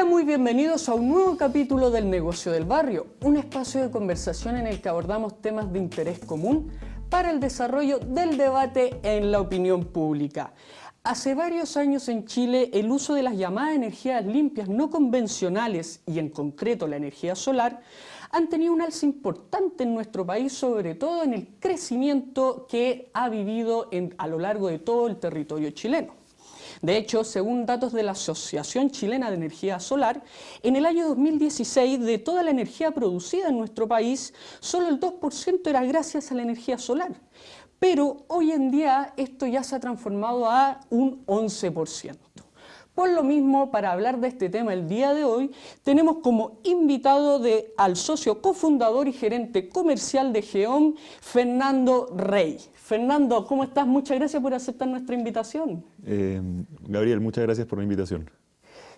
Sean muy bienvenidos a un nuevo capítulo del Negocio del Barrio, un espacio de conversación en el que abordamos temas de interés común para el desarrollo del debate en la opinión pública. Hace varios años en Chile el uso de las llamadas energías limpias no convencionales y en concreto la energía solar han tenido un alza importante en nuestro país, sobre todo en el crecimiento que ha vivido a lo largo de todo el territorio chileno. De hecho, según datos de la Asociación Chilena de Energía Solar, en el año 2016 de toda la energía producida en nuestro país, solo el 2% era gracias a la energía solar. Pero hoy en día esto ya se ha transformado a un 11%. Por lo mismo, para hablar de este tema el día de hoy, tenemos como invitado al socio cofundador y gerente comercial de Geom, Fernando Rey. Fernando, ¿cómo estás? Muchas gracias por aceptar nuestra invitación. Gabriel, muchas gracias por la invitación.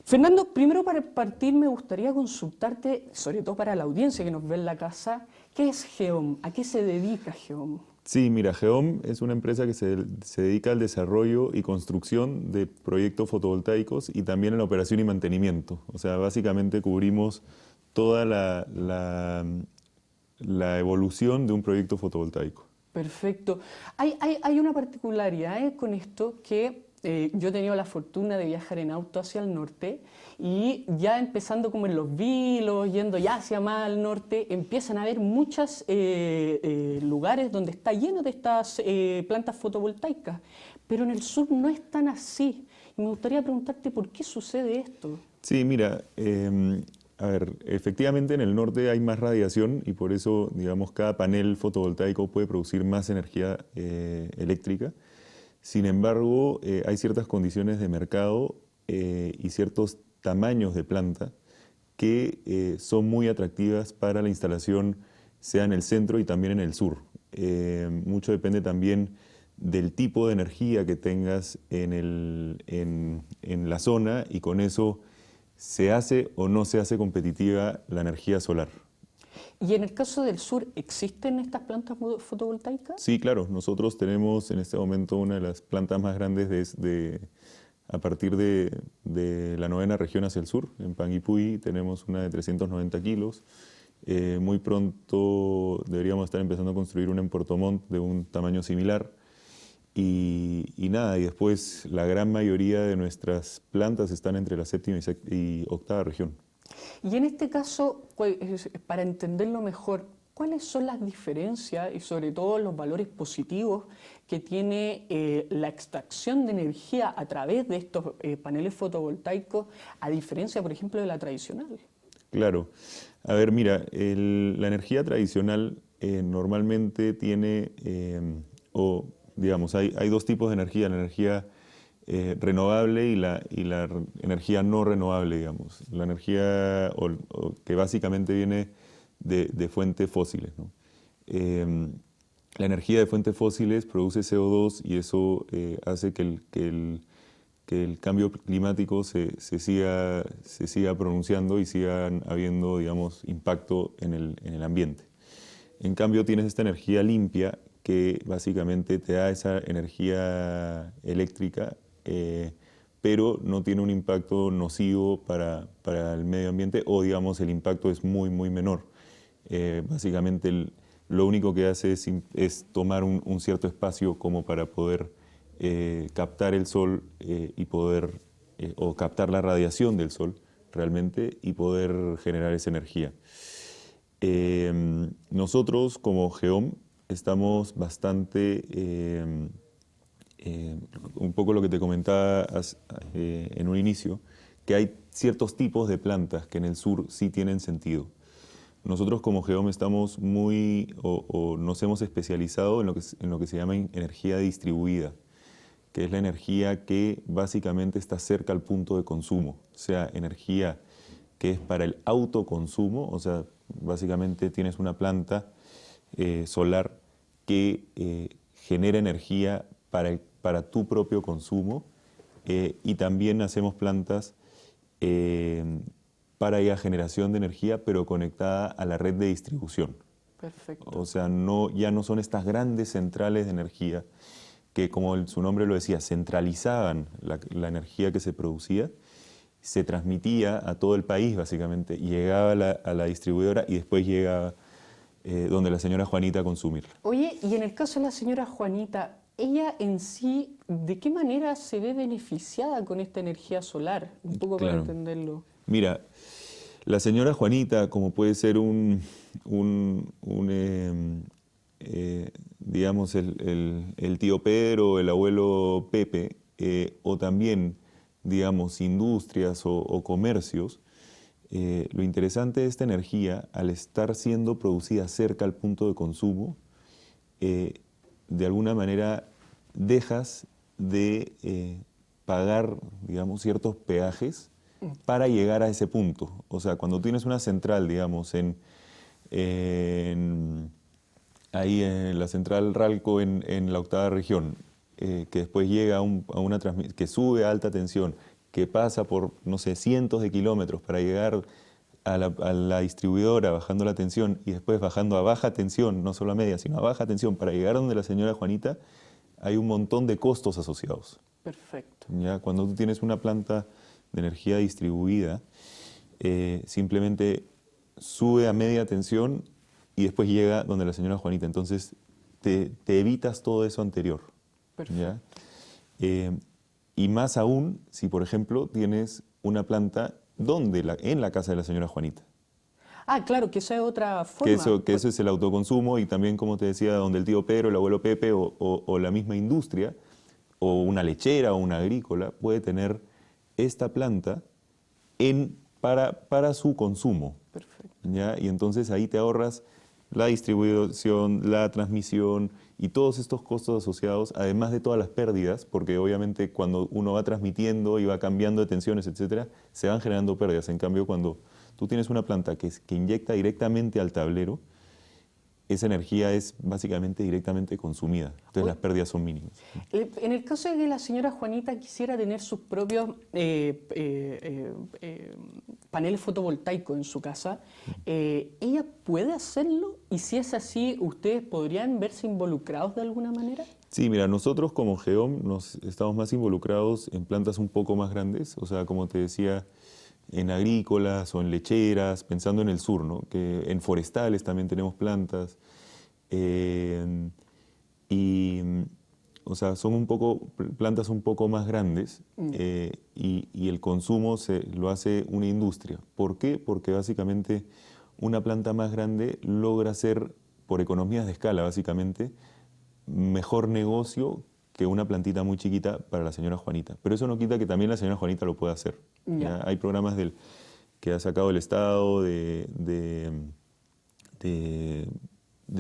Fernando, primero para partir me gustaría consultarte, sobre todo para la audiencia que nos ve en la casa, ¿qué es Geom? ¿A qué se dedica Geom? Sí, mira, Geom es una empresa que se dedica al desarrollo y construcción de proyectos fotovoltaicos y también en la operación y mantenimiento. O sea, básicamente cubrimos toda la evolución de un proyecto fotovoltaico. Perfecto. Hay una particularidad con esto que yo he tenido la fortuna de viajar en auto hacia el norte y ya empezando como en Los Vilos, yendo ya hacia más al norte, empiezan a haber muchos lugares donde está lleno de estas plantas fotovoltaicas, pero en el sur no es tan así. Y me gustaría preguntarte por qué sucede esto. Sí, mira, a ver, efectivamente en el norte hay más radiación y por eso, digamos, cada panel fotovoltaico puede producir más energía eléctrica. Sin embargo, hay ciertas condiciones de mercado y ciertos tamaños de planta que son muy atractivas para la instalación, sea en el centro y también en el sur. Mucho depende también del tipo de energía que tengas en la zona y con eso se hace o no se hace competitiva la energía solar. ¿Y en el caso del sur, existen estas plantas fotovoltaicas? Sí, claro. Nosotros tenemos en este momento una de las plantas más grandes a partir de la 9ª región hacia el sur. En Panguipulli tenemos una de 390 kilos. Muy pronto deberíamos estar empezando a construir una en Puerto Montt de un tamaño similar. Y después la gran mayoría de nuestras plantas están entre la 7ª y 8ª región. Y en este caso, para entenderlo mejor, ¿cuáles son las diferencias y sobre todo los valores positivos que tiene la extracción de energía a través de estos paneles fotovoltaicos, a diferencia, por ejemplo, de la tradicional? Claro. A ver, mira, la energía tradicional normalmente tiene, hay dos tipos de energía, la energía renovable y la energía no renovable, digamos. La energía que básicamente viene de fuentes fósiles, ¿no? La energía de fuentes fósiles produce CO2 y eso hace que el cambio climático se siga pronunciando y sigan habiendo, digamos, impacto en el ambiente. En cambio, tienes esta energía limpia que básicamente te da esa energía eléctrica, pero no tiene un impacto nocivo para el medio ambiente o, digamos, el impacto es muy, muy menor. Básicamente lo único que hace es tomar un cierto espacio como para poder captar el sol o captar la radiación del sol realmente y poder generar esa energía. Nosotros como Geom estamos bastante, un poco lo que te comentaba en un inicio, que hay ciertos tipos de plantas que en el sur sí tienen sentido. Nosotros como Geom estamos nos hemos especializado en lo que se llama energía distribuida, que es la energía que básicamente está cerca al punto de consumo, o sea, energía que es para el autoconsumo, o sea, básicamente tienes una planta solar que genera energía para tu propio consumo y también hacemos plantas para ya generación de energía, pero conectada a la red de distribución. Perfecto. O sea, ya no son estas grandes centrales de energía que, como su nombre lo decía, centralizaban la energía que se producía, se transmitía a todo el país básicamente, y llegaba a la distribuidora y después llegaba donde la señora Juanita a consumirla. Oye, y en el caso de la señora Juanita, ella en sí, ¿de qué manera se ve beneficiada con esta energía solar? Un poco para Claro. entenderlo. Mira, la señora Juanita, como puede ser digamos, el tío Pedro, el abuelo Pepe, o también, digamos, industrias o comercios, lo interesante de esta energía, al estar siendo producida cerca al punto de consumo, de alguna manera dejas de pagar, digamos, ciertos peajes para llegar a ese punto. O sea, cuando tienes una central, digamos, ahí en la central Ralco en la octava región, que después llega a una transmisión, que sube a alta tensión, que pasa por, no sé, cientos de kilómetros para llegar a la distribuidora bajando la tensión y después bajando a baja tensión, no solo a media, sino a baja tensión, para llegar donde la señora Juanita, hay un montón de costos asociados. Perfecto. ¿Ya? Cuando tú tienes una planta de energía distribuida, simplemente sube a media tensión y después llega donde la señora Juanita. Entonces te evitas todo eso anterior. Perfecto. ¿Ya? Y más aún si, por ejemplo, tienes una planta en la casa de la señora Juanita. Ah, claro, que esa es otra forma. Que eso es el autoconsumo y también, como te decía, donde el tío Pedro, el abuelo Pepe o la misma industria o una lechera o una agrícola puede tener esta planta para su consumo. Perfecto. ¿Ya? Y entonces ahí te ahorras la distribución, la transmisión y todos estos costos asociados, además de todas las pérdidas, porque obviamente cuando uno va transmitiendo y va cambiando de tensiones, etcétera, se van generando pérdidas. En cambio, cuando tú tienes una planta que inyecta directamente al tablero, esa energía es básicamente directamente consumida. Entonces las pérdidas son mínimas. En el caso de que la señora Juanita quisiera tener sus propios paneles fotovoltaicos en su casa, ¿ella puede hacerlo? Y si es así, ¿ustedes podrían verse involucrados de alguna manera? Sí, mira, nosotros como GEOM estamos más involucrados en plantas un poco más grandes, o sea, como te decía, en agrícolas o en lecheras, pensando en el sur, ¿no? Que en forestales también tenemos plantas. O sea, son plantas un poco más grandes y el consumo lo hace una industria. ¿Por qué? Porque básicamente una planta más grande logra hacer, por economías de escala básicamente, mejor negocio que una plantita muy chiquita para la señora Juanita. Pero eso no quita que también la señora Juanita lo pueda hacer. ¿Ya? Hay programas que ha sacado el Estado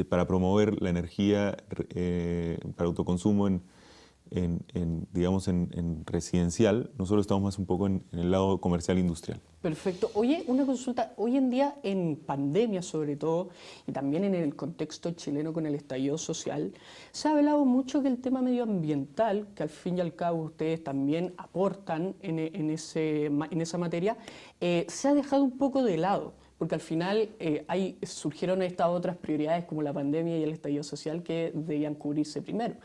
para promover la energía para autoconsumo digamos, en residencial. Nosotros estamos más un poco en el lado comercial industrial. Perfecto. Oye, una consulta. Hoy en día, en pandemia sobre todo, y también en el contexto chileno con el estallido social, se ha hablado mucho que el tema medioambiental, que al fin y al cabo ustedes también aportan en esa materia, se ha dejado un poco de lado. Porque al final surgieron estas otras prioridades como la pandemia y el estallido social que debían cubrirse primero.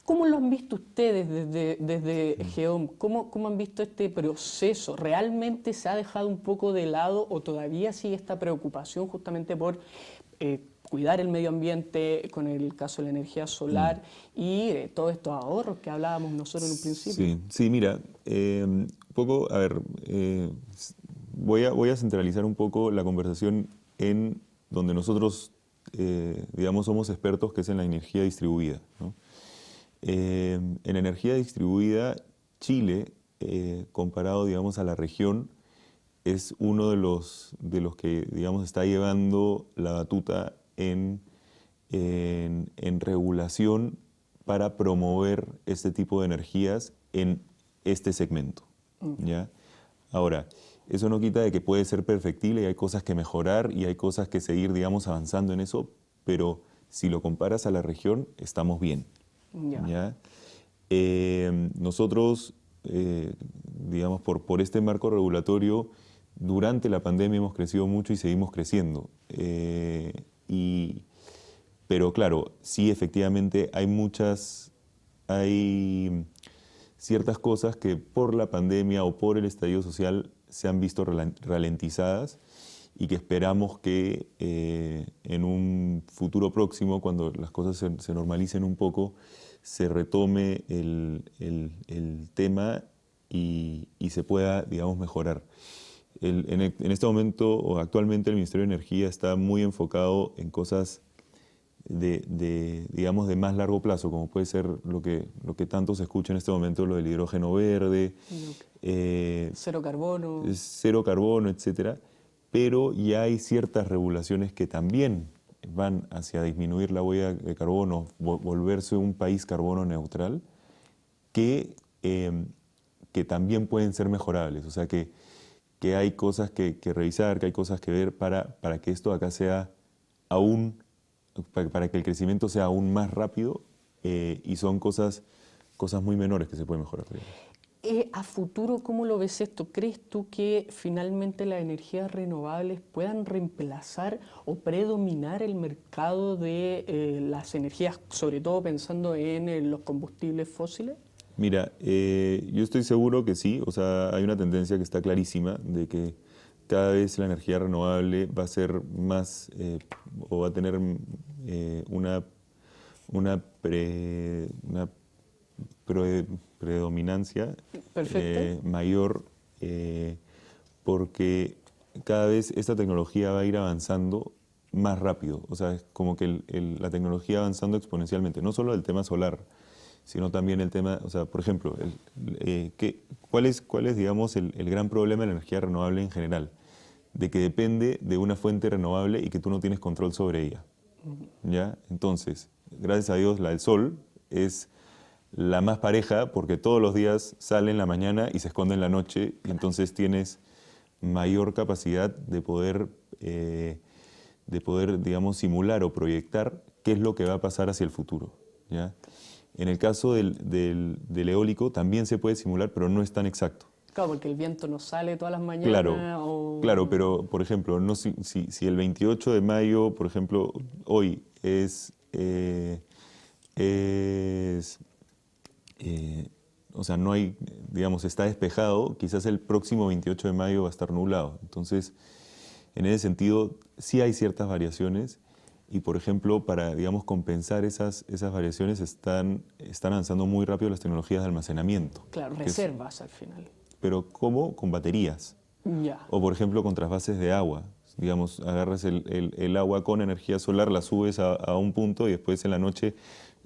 ¿Cómo lo han visto ustedes desde GEOM? ¿Cómo han visto este proceso? ¿Realmente se ha dejado un poco de lado o todavía sigue esta preocupación justamente por cuidar el medio ambiente con el caso de la energía solar y todos estos ahorros que hablábamos nosotros en un principio? Sí, mira, un poco, a ver, voy a centralizar un poco la conversación en donde nosotros, digamos, somos expertos, que es en la energía distribuida, ¿no? En energía distribuida, Chile, comparado, digamos, a la región, es uno de los que, digamos, está llevando la batuta en regulación para promover este tipo de energías en este segmento, ¿ya? Ahora, eso no quita de que puede ser perfectible y hay cosas que mejorar y hay cosas que seguir, digamos, avanzando en eso, pero si lo comparas a la región, estamos bien. ¿Ya? Nosotros, digamos, por este marco regulatorio, durante la pandemia hemos crecido mucho y seguimos creciendo. Pero claro, sí, efectivamente, ciertas cosas que por la pandemia o por el estallido social se han visto ralentizadas y que esperamos que en un futuro próximo, cuando las cosas se normalicen un poco, se retome el tema y se pueda, digamos, mejorar. En este momento o actualmente el Ministerio de Energía está muy enfocado en cosas digamos, de más largo plazo, como puede ser lo que tanto se escucha en este momento, lo del hidrógeno verde, cero carbono. Cero carbono, etcétera. Pero ya hay ciertas regulaciones que también van hacia disminuir la huella de carbono, volverse un país carbono neutral, que también pueden ser mejorables. O sea, que hay cosas que revisar, que hay cosas que ver para que esto acá sea para que el crecimiento sea aún más rápido, y son cosas muy menores que se pueden mejorar. A futuro, ¿cómo lo ves esto? ¿Crees tú que finalmente las energías renovables puedan reemplazar o predominar el mercado de las energías, sobre todo pensando en los combustibles fósiles? Mira, yo estoy seguro que sí. O sea, hay una tendencia que está clarísima de que cada vez la energía renovable va a ser más o va a tener una predominancia mayor, porque cada vez esta tecnología va a ir avanzando más rápido. O sea, es como que la tecnología avanzando exponencialmente, no solo el tema solar, sino también el tema, o sea, por ejemplo, ¿cuál es, digamos, el gran problema de la energía renovable en general? De que depende de una fuente renovable y que tú no tienes control sobre ella. ¿Ya? Entonces, gracias a Dios, la del sol es la más pareja porque todos los días sale en la mañana y se esconde en la noche, y entonces tienes mayor capacidad de poder, digamos, simular o proyectar qué es lo que va a pasar hacia el futuro. ¿Ya? En el caso del eólico también se puede simular, pero no es tan exacto. Claro, porque el viento no sale todas las mañanas. Claro, pero por ejemplo, no, si el 28 de mayo, por ejemplo, hoy o sea, no hay, digamos, está despejado, quizás el próximo 28 de mayo va a estar nublado. Entonces, en ese sentido, sí hay ciertas variaciones. Y, por ejemplo, para, digamos, compensar esas variaciones están avanzando muy rápido las tecnologías de almacenamiento. Claro, reservas al final. Pero ¿cómo? Con baterías. Ya. O, por ejemplo, con trasvases de agua. Digamos, agarras el agua con energía solar, la subes a un punto y después en la noche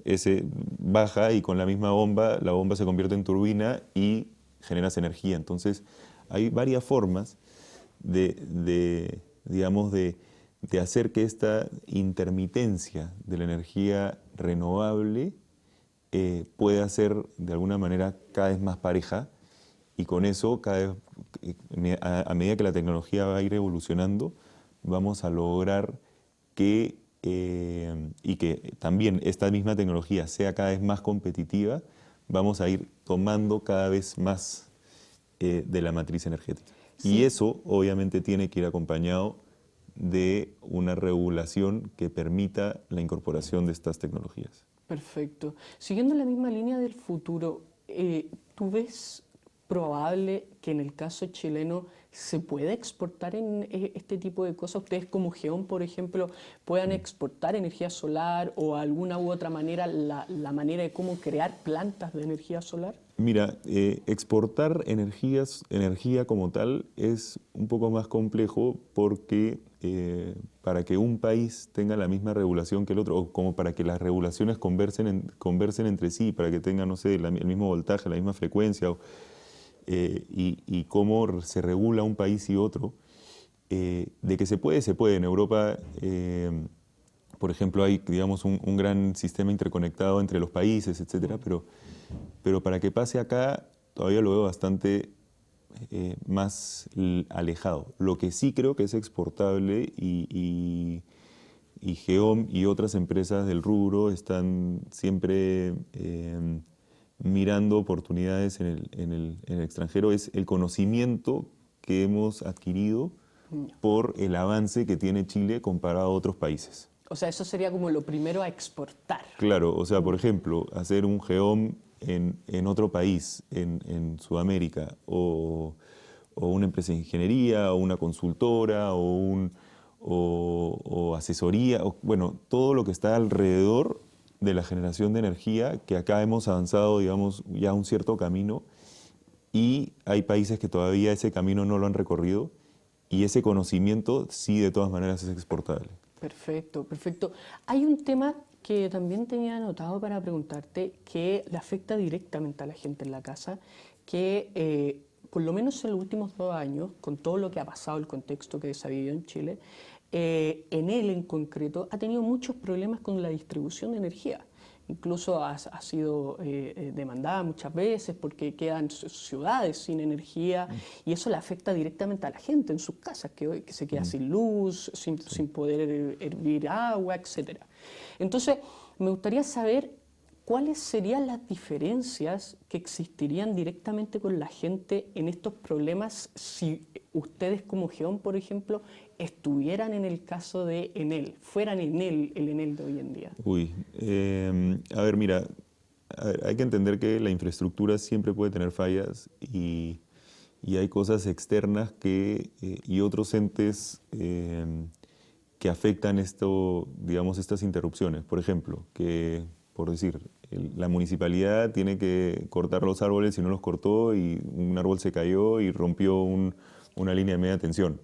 ese baja y con la misma bomba, la bomba se convierte en turbina y generas energía. Entonces, hay varias formas digamos, de hacer que esta intermitencia de la energía renovable pueda ser de alguna manera cada vez más pareja, y con eso a medida que la tecnología va a ir evolucionando, vamos a lograr y que también esta misma tecnología sea cada vez más competitiva, vamos a ir tomando cada vez más de la matriz energética. Sí. Y eso obviamente tiene que ir acompañado de una regulación que permita la incorporación de estas tecnologías. Perfecto. Siguiendo la misma línea del futuro, ¿tú ves probable que en el caso chileno se pueda exportar en este tipo de cosas? ¿Ustedes como Geón, por ejemplo, puedan exportar energía solar o alguna u otra manera la manera de cómo crear plantas de energía solar? Mira, exportar energía como tal es un poco más complejo porque para que un país tenga la misma regulación que el otro, o como para que las regulaciones conversen entre sí, para que tengan, no sé, el mismo voltaje, la misma frecuencia, y cómo se regula un país y otro, de que se puede, se puede. En Europa, por ejemplo, hay, digamos, un gran sistema interconectado entre los países, etcétera, pero para que pase acá todavía lo veo bastante más alejado. Lo que sí creo que es exportable, y Geom y otras empresas del rubro están siempre mirando oportunidades en el extranjero, es el conocimiento que hemos adquirido por el avance que tiene Chile comparado a otros países. O sea, eso sería como lo primero a exportar. Claro, o sea, por ejemplo, hacer un Geom en otro país, en Sudamérica, o una empresa de ingeniería, o una consultora, o asesoría, bueno, todo lo que está alrededor de la generación de energía, que acá hemos avanzado, digamos, ya un cierto camino, y hay países que todavía ese camino no lo han recorrido, y ese conocimiento sí de todas maneras es exportable. Perfecto, perfecto. Hay un tema que también tenía anotado para preguntarte que le afecta directamente a la gente en la casa, que por lo menos en los últimos 2 años, con todo lo que ha pasado, el contexto que se ha vivido en Chile, Enel en concreto ha tenido muchos problemas con la distribución de energía. Incluso ha sido demandada muchas veces porque quedan ciudades sin energía y eso le afecta directamente a la gente en sus casas, que se queda sin luz, sin poder hervir agua, etc. Entonces, me gustaría saber cuáles serían las diferencias que existirían directamente con la gente en estos problemas si ustedes como Geón, por ejemplo, estuvieran en el caso de Enel, fueran Enel, el Enel de hoy en día. Uy, a ver, mira, hay que entender que la infraestructura siempre puede tener fallas y hay cosas externas y otros entes que afectan digamos, estas interrupciones. Por ejemplo, por decir, la municipalidad tiene que cortar los árboles y no los cortó y un árbol se cayó y rompió una línea de media tensión.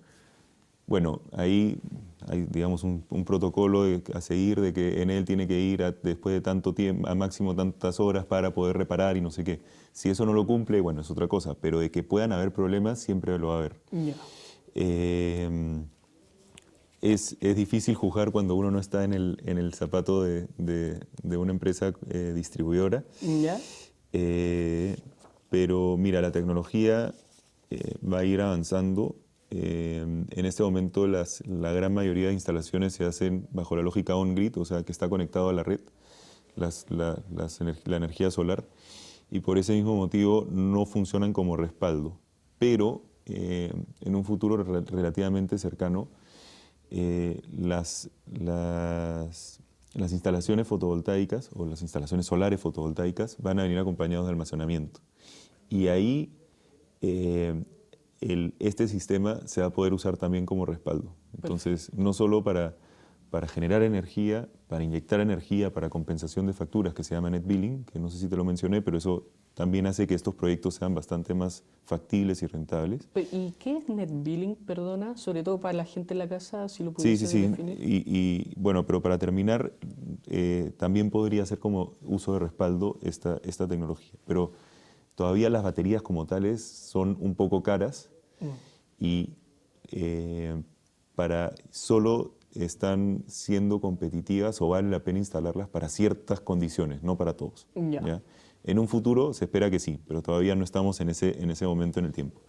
Bueno, ahí hay, digamos, un protocolo a seguir de que Enel tiene que ir después de tanto tiempo, a máximo tantas horas para poder reparar y no sé qué. Si eso no lo cumple, bueno, es otra cosa, pero de que puedan haber problemas, siempre lo va a haber. Ya. Es difícil juzgar cuando uno no está en el zapato de una empresa distribuidora. ¿Ya? Pero mira, la tecnología va a ir avanzando. En este momento la gran mayoría de instalaciones se hacen bajo la lógica on-grid, o sea, que está conectado a la red, la energía solar, y por ese mismo motivo no funcionan como respaldo. Pero en un futuro relativamente cercano, las instalaciones fotovoltaicas o las instalaciones solares fotovoltaicas van a venir acompañados de almacenamiento. Y ahí este sistema se va a poder usar también como respaldo. Entonces, no solo para generar energía, para inyectar energía, para compensación de facturas, que se llama net billing, que no sé si te lo mencioné, pero eso también hace que estos proyectos sean bastante más factibles y rentables. ¿Y qué es net billing, perdona? Sobre todo para la gente en la casa, si lo Sí, pudiese sí, sí. definir. Y bueno, pero para terminar, también podría ser como uso de respaldo esta tecnología. Pero todavía las baterías como tales son un poco caras y solo están siendo competitivas o vale la pena instalarlas para ciertas condiciones, no para todos. ¿Ya? En un futuro se espera que sí, pero todavía no estamos en ese momento en el tiempo.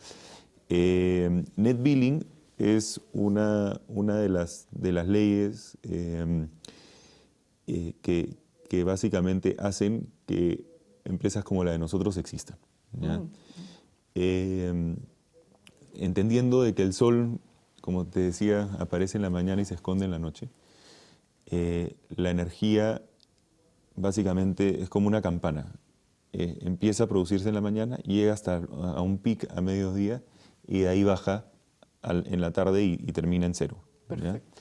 Net billing es una de las leyes que básicamente hacen que empresas como la de nosotros existan. ¿Ya? Entendiendo de que el sol, como te decía, aparece en la mañana y se esconde en la noche, la energía básicamente es como una campana. Empieza a producirse en la mañana, llega hasta a un pic a mediodía y de ahí baja en la tarde y termina en cero. Perfecto.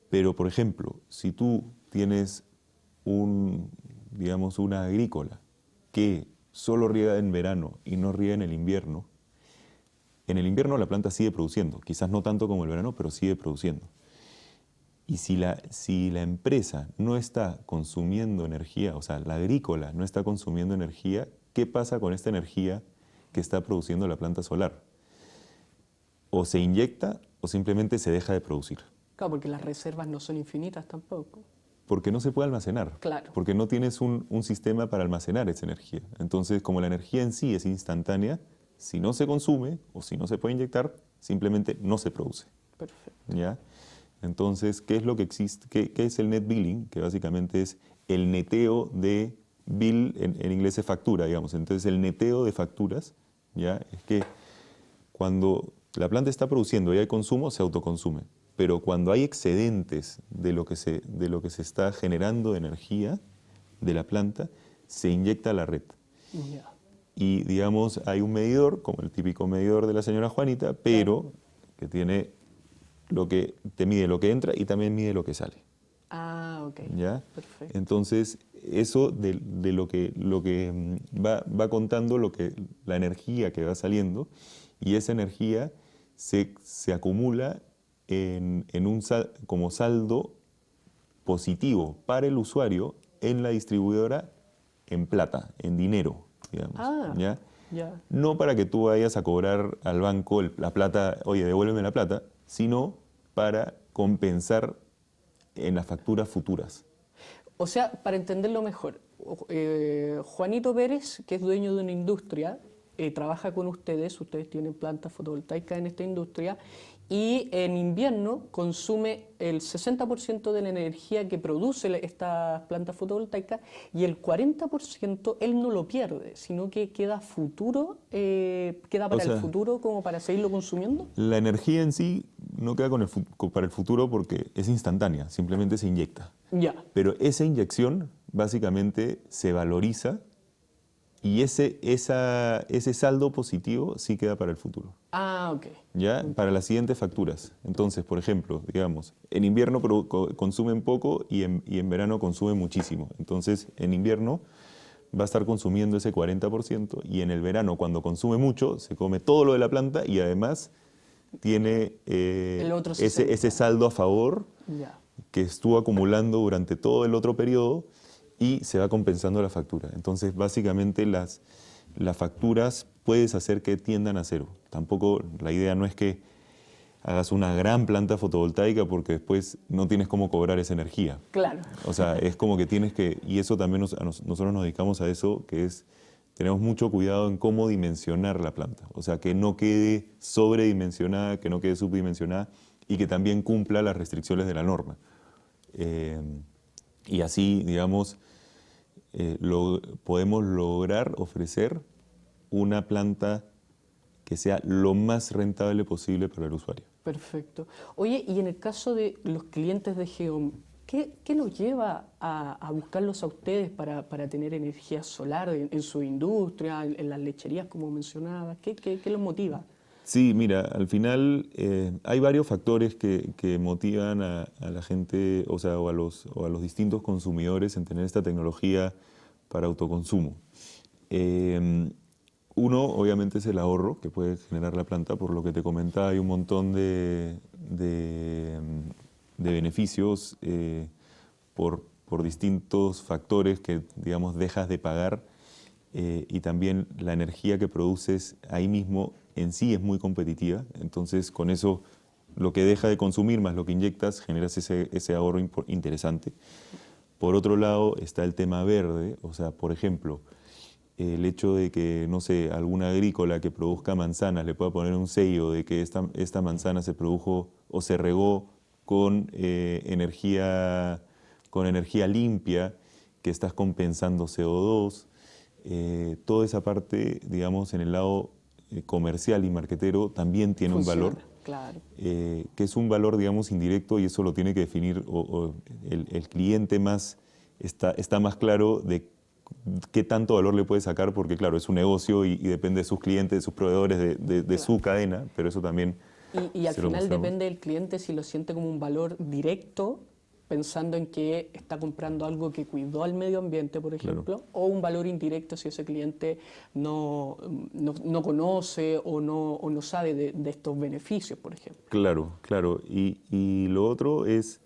Pero, por ejemplo, si tú tienes digamos, una agrícola que solo riega en verano y no riega en el invierno la planta sigue produciendo, quizás no tanto como el verano, pero sigue produciendo. Y si la empresa no está consumiendo energía, o sea, la agrícola no está consumiendo energía, ¿qué pasa con esta energía que está produciendo la planta solar? O se inyecta o simplemente se deja de producir. Claro, porque las reservas no son infinitas tampoco. Porque no se puede almacenar. Claro. Porque no tienes un sistema para almacenar esa energía. Entonces, como la energía en sí es instantánea, si no se consume o si no se puede inyectar, simplemente no se produce. Perfecto. ¿Ya? Entonces, ¿qué es lo que existe? ¿Qué es el net billing? Que básicamente es el neteo de bill, en inglés es factura, digamos. Entonces, el neteo de facturas, ¿ya? Es que cuando la planta está produciendo y hay consumo, se autoconsume. Pero cuando hay excedentes de lo que se está generando de energía de la planta, se inyecta a la red. Ya. Y digamos, hay un medidor, como el típico medidor de la señora Juanita, pero que tiene te mide lo que entra y también mide lo que sale. Ah, ok. ¿Ya? Perfecto. Entonces, eso de lo que va contando la energía que va saliendo, y esa energía se acumula como saldo positivo para el usuario en la distribuidora en plata, en dinero, digamos. Ah, ¿ya? ya. No para que tú vayas a cobrar al banco la plata, oye, devuélveme la plata, sino para compensar en las facturas futuras. O sea, para entenderlo mejor, Juanito Pérez, que es dueño de una industria, trabaja con ustedes tienen plantas fotovoltaicas en esta industria, y en invierno consume el 60% de la energía que produce estas plantas fotovoltaicas, y el 40% él no lo pierde, sino que queda para el futuro como para seguirlo consumiendo. La energía en sí no queda para el futuro porque es instantánea, simplemente se inyecta. Ya. Pero esa inyección básicamente se valoriza y ese saldo positivo sí queda para el futuro. Ah, ok. ¿Ya? Para las siguientes facturas. Entonces, por ejemplo, digamos, en invierno consumen poco y en verano consumen muchísimo. Entonces, en invierno va a estar consumiendo ese 40% y en el verano, cuando consume mucho, se come todo lo de la planta y además tiene El otro 60. ese saldo a favor Ya. que estuvo acumulando durante todo el otro periodo y se va compensando la factura. Entonces, básicamente las facturas puedes hacer que tiendan a cero. Tampoco la idea no es que hagas una gran planta fotovoltaica porque después no tienes cómo cobrar esa energía. Claro. O sea, es como que tienes que, y eso también nosotros nos dedicamos a eso, que es, tenemos mucho cuidado en cómo dimensionar la planta. O sea, que no quede sobredimensionada, que no quede subdimensionada y que también cumpla las restricciones de la norma. Y así, digamos, podemos lograr ofrecer una planta que sea lo más rentable posible para el usuario. Perfecto. Oye, y en el caso de los clientes de Geom, ¿qué los lleva a buscarlos a ustedes para tener energía solar en su industria, en las lecherías, como mencionaba? ¿Qué los motiva? Sí, mira, al final hay varios factores que motivan a la gente, o sea, o a los distintos consumidores en tener esta tecnología para autoconsumo. Uno, obviamente, es el ahorro que puede generar la planta. Por lo que te comentaba, hay un montón de beneficios por distintos factores que, digamos, dejas de pagar y también la energía que produces ahí mismo en sí es muy competitiva. Entonces, con eso, lo que deja de consumir más lo que inyectas, generas ese ahorro interesante. Por otro lado, está el tema verde. O sea, por ejemplo, el hecho de que, no sé, alguna agrícola que produzca manzanas le pueda poner un sello de que esta manzana se produjo o se regó con energía limpia, que estás compensando CO2. Toda esa parte, digamos, en el lado comercial y marketero también tiene Funciona, un valor, claro. que es un valor, digamos, indirecto, y eso lo tiene que definir el cliente está más claro de qué tanto valor le puede sacar, porque claro, es un negocio y depende de sus clientes, de sus proveedores, de su cadena, pero eso también Y al se lo final mostramos. depende del cliente si lo siente como un valor directo, pensando en que está comprando algo que cuidó al medio ambiente, por ejemplo, o un valor indirecto si ese cliente no conoce o no sabe de estos beneficios, por ejemplo. Claro, claro. Y lo otro es,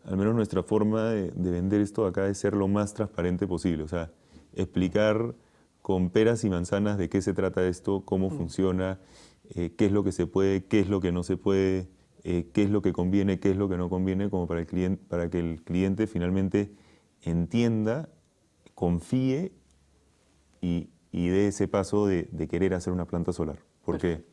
al menos nuestra forma de vender esto acá, es ser lo más transparente posible. O sea, explicar con peras y manzanas de qué se trata esto, cómo funciona, qué es lo que se puede, qué es lo que no se puede, qué es lo que conviene, qué es lo que no conviene, como para que el cliente finalmente entienda, confíe y dé ese paso de querer hacer una planta solar. Porque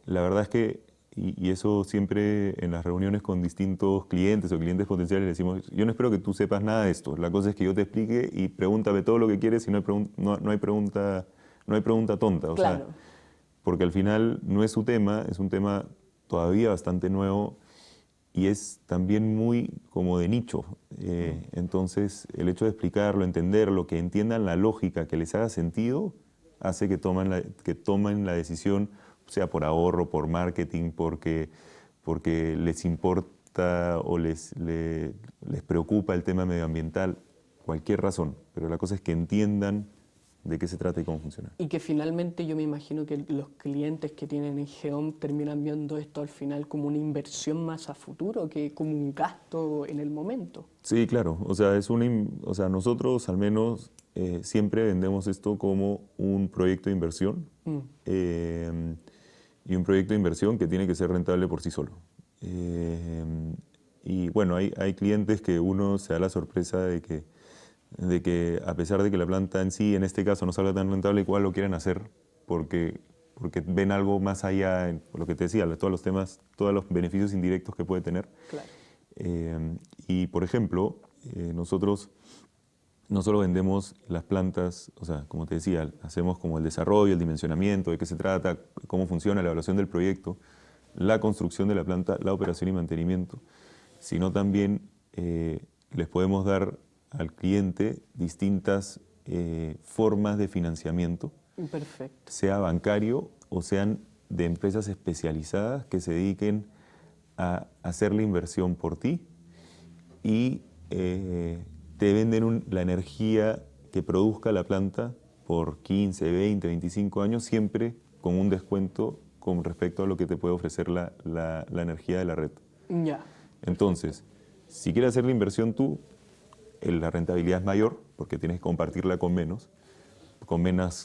la verdad es que, y eso siempre en las reuniones con distintos clientes o clientes potenciales les decimos, yo no espero que tú sepas nada de esto, la cosa es que yo te explique y pregúntame todo lo que quieres y no hay pregunta tonta. O Claro. sea, porque al final no es su tema, es un tema todavía bastante nuevo y es también muy como de nicho. Entonces, el hecho de explicarlo, entenderlo, que entiendan la lógica, que les haga sentido, hace que tomen la decisión, sea por ahorro, por marketing, porque les importa o les preocupa el tema medioambiental, cualquier razón. Pero la cosa es que entiendan de qué se trata y cómo funciona. Y que finalmente yo me imagino que los clientes que tienen en Geom terminan viendo esto al final como una inversión más a futuro que como un gasto en el momento. Sí, claro. O sea, nosotros al menos siempre vendemos esto como un proyecto de inversión y un proyecto de inversión que tiene que ser rentable por sí solo. Y bueno, hay clientes que uno se da la sorpresa de que a pesar de que la planta en sí, en este caso, no salga tan rentable, igual lo quieren hacer porque ven algo más allá, en lo que te decía, todos los temas, todos los beneficios indirectos que puede tener. Claro. Y, por ejemplo, nosotros no solo vendemos las plantas, o sea, como te decía, hacemos como el desarrollo, el dimensionamiento, de qué se trata, cómo funciona la evaluación del proyecto, la construcción de la planta, la operación y mantenimiento, sino también les podemos dar al cliente distintas formas de financiamiento, Perfecto. sea bancario o sean de empresas especializadas que se dediquen a hacer la inversión por ti y te venden la energía que produzca la planta por 15, 20, 25 años, siempre con un descuento con respecto a lo que te puede ofrecer la energía de la red. Ya. Entonces, si quieres hacer la inversión tú, la rentabilidad es mayor porque tienes que compartirla con menos,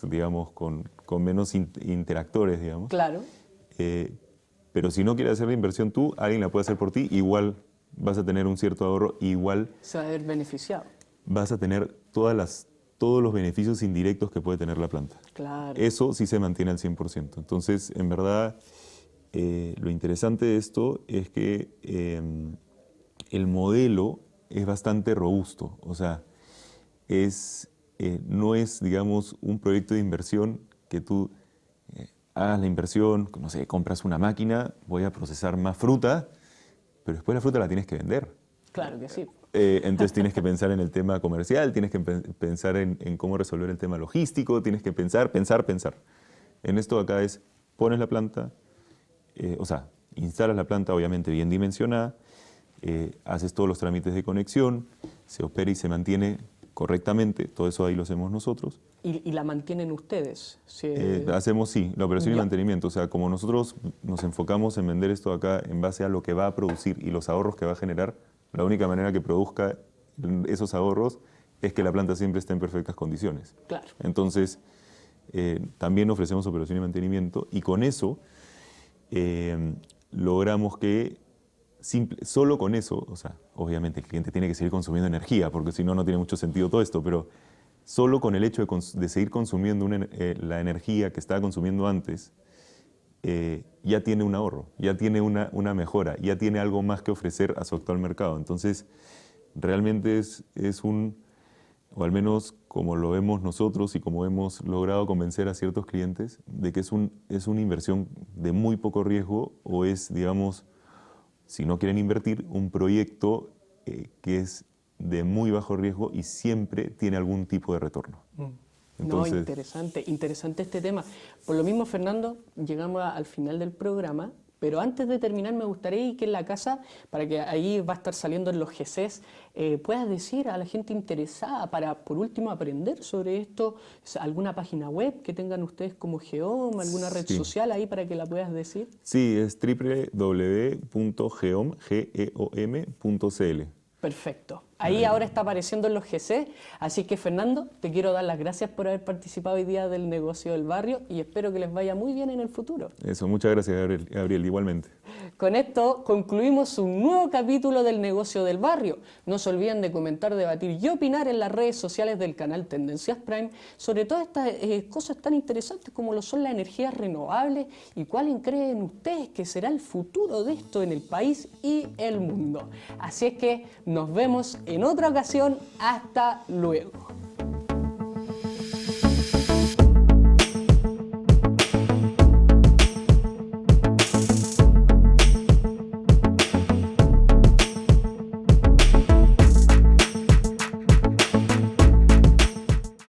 digamos, con menos interactores, digamos. Claro. Pero si no quieres hacer la inversión tú, alguien la puede hacer por ti, igual vas a tener un cierto ahorro, igual Se va a ver beneficiado. vas a tener todos los beneficios indirectos que puede tener la planta. Claro. Eso sí se mantiene al 100%. Entonces, en verdad, lo interesante de esto es que el modelo es bastante robusto. O sea, no es, digamos, un proyecto de inversión que tú hagas la inversión, no sé, compras una máquina, voy a procesar más fruta, pero después la fruta la tienes que vender. Claro que sí. Entonces tienes que pensar en el tema comercial, tienes que pensar en cómo resolver el tema logístico, tienes que pensar. En esto acá es, pones la planta, instalas la planta obviamente bien dimensionada, haces todos los trámites de conexión, se opera y se mantiene correctamente, todo eso ahí lo hacemos nosotros. ¿Y la mantienen ustedes? Sí. Hacemos, sí, la operación y mantenimiento. O sea, como nosotros nos enfocamos en vender esto acá en base a lo que va a producir y los ahorros que va a generar, la única manera que produzca esos ahorros es que la planta siempre esté en perfectas condiciones. Claro. Entonces, también ofrecemos operación y mantenimiento y con eso logramos que solo con eso, o sea, obviamente el cliente tiene que seguir consumiendo energía porque si no, no tiene mucho sentido todo esto, pero solo con el hecho de seguir consumiendo la energía que estaba consumiendo antes, ya tiene un ahorro, ya tiene una mejora, ya tiene algo más que ofrecer a su actual mercado. Entonces, realmente o al menos como lo vemos nosotros y como hemos logrado convencer a ciertos clientes, de que es una inversión de muy poco riesgo o es, digamos, si no quieren invertir, un proyecto que es de muy bajo riesgo y siempre tiene algún tipo de retorno. Entonces, no, interesante este tema. Por lo mismo, Fernando, llegamos al final del programa, pero antes de terminar me gustaría que en la casa, para que ahí va a estar saliendo en los GCs, puedas decir a la gente interesada para, por último, aprender sobre esto, alguna página web que tengan ustedes como Geom, alguna red social ahí para que la puedas decir. Sí, es www.geom.cl. Perfecto. Ahí ahora está apareciendo en los GC, así que Fernando, te quiero dar las gracias por haber participado hoy día del negocio del barrio y espero que les vaya muy bien en el futuro. Eso, muchas gracias Gabriel, igualmente. Con esto concluimos un nuevo capítulo del negocio del barrio. No se olviden de comentar, debatir y opinar en las redes sociales del canal Tendencias Prime sobre todas estas cosas tan interesantes como lo son las energías renovables y cuál creen ustedes que será el futuro de esto en el país y el mundo. Así es que nos vemos en otra ocasión. Hasta luego.